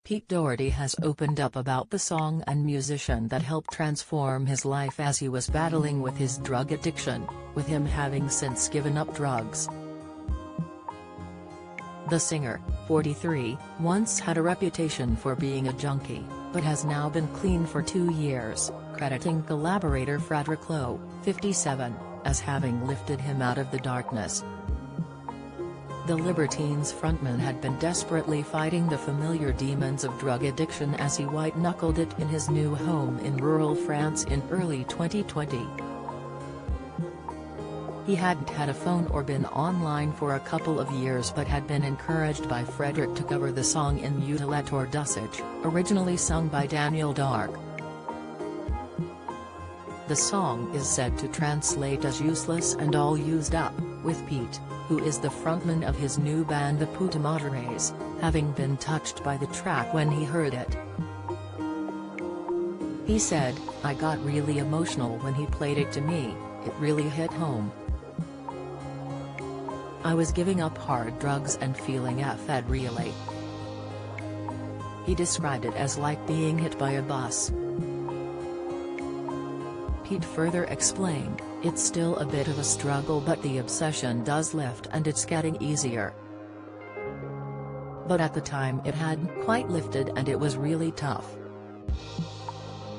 Pete Doherty has opened up about the song and musician that helped transform his life as he was battling with his drug addiction, with him having since given up drugs. The singer, 43, once had a reputation for being a junkie, but has now been clean for 2 years, crediting collaborator Frederick Lowe, 57, as having lifted him out of the darkness. The Libertines frontman had been desperately fighting the familiar demons of drug addiction as he white-knuckled it in his new home in rural France in early 2020. He hadn't had a phone or been online for a couple of years but had been encouraged by Frederick to cover the song in Mutilate or Dosage, originally sung by Daniel Dark. The song is said to translate as useless and all used up, with Pete, who is the frontman of his new band the Puta Madres, having been touched by the track when he heard it. He said, "I got really emotional when he played it to me, it really hit home. I was giving up hard drugs and feeling fed really." He described it as like being hit by a bus. Pete further explained, "It's still a bit of a struggle but the obsession does lift and it's getting easier. But at the time it hadn't quite lifted and it was really tough."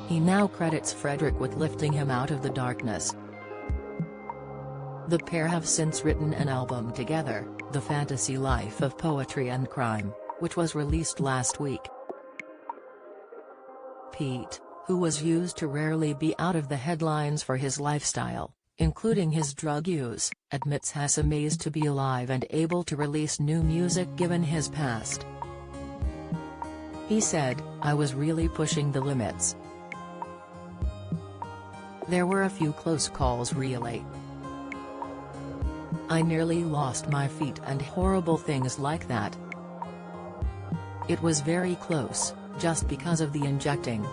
He now credits Frederick with lifting him out of the darkness. The pair have since written an album together, The Fantasy Life of Poetry and Crime, which was released last week. Pete, who was used to rarely be out of the headlines for his lifestyle, including his drug use, admits he's amazed to be alive and able to release new music given his past. He said, "I was really pushing the limits. There were a few close calls really. I nearly lost my feet and horrible things like that. It was very close, just because of the injecting."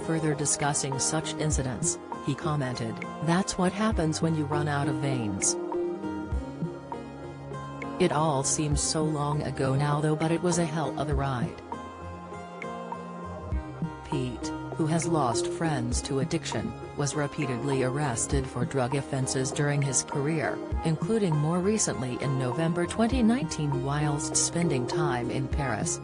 Further discussing such incidents, he commented, "That's what happens when you run out of veins. It all seems so long ago now though, but it was a hell of a ride." Pete, who has lost friends to addiction, was repeatedly arrested for drug offenses during his career, including more recently in November 2019 whilst spending time in Paris.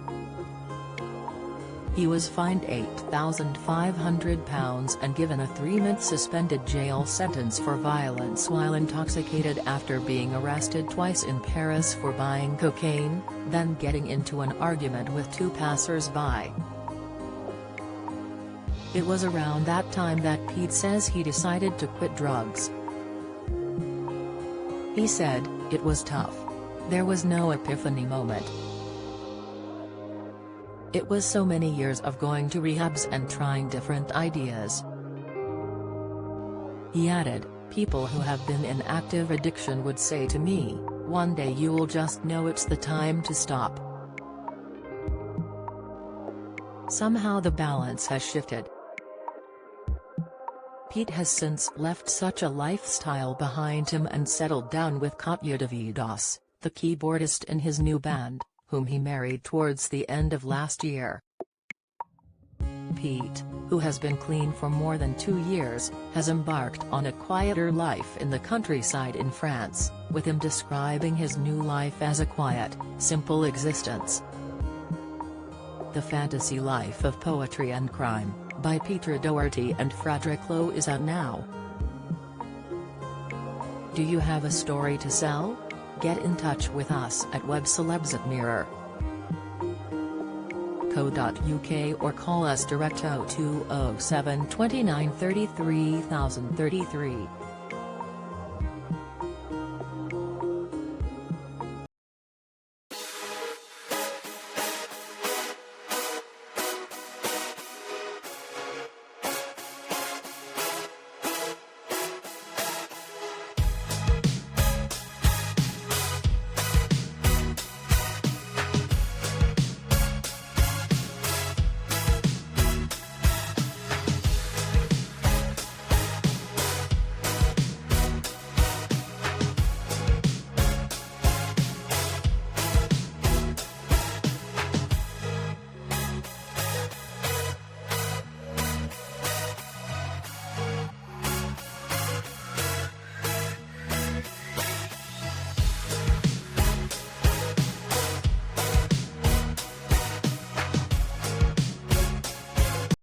He was fined £8,500 and given a 3-month suspended jail sentence for violence while intoxicated after being arrested twice in Paris for buying cocaine, then getting into an argument with 2 passers-by. It was around that time that Pete says he decided to quit drugs. He said, "It was tough. There was no epiphany moment. It was so many years of going to rehabs and trying different ideas." He added, "People who have been in active addiction would say to me, 'One day you'll just know it's the time to stop.' Somehow the balance has shifted." Pete has since left such a lifestyle behind him and settled down with Katya Davidos, the keyboardist in his new band, whom he married towards the end of last year. Pete, who has been clean for more than 2 years, has embarked on a quieter life in the countryside in France, with him describing his new life as a quiet, simple existence. The Fantasy Life of Poetry and Crime, by Pete Doherty and Frederick Lowe is out now. Do you have a story to sell? Get in touch with us at webcelebs@mirror.co.uk or call us direct 0207 29 33 033.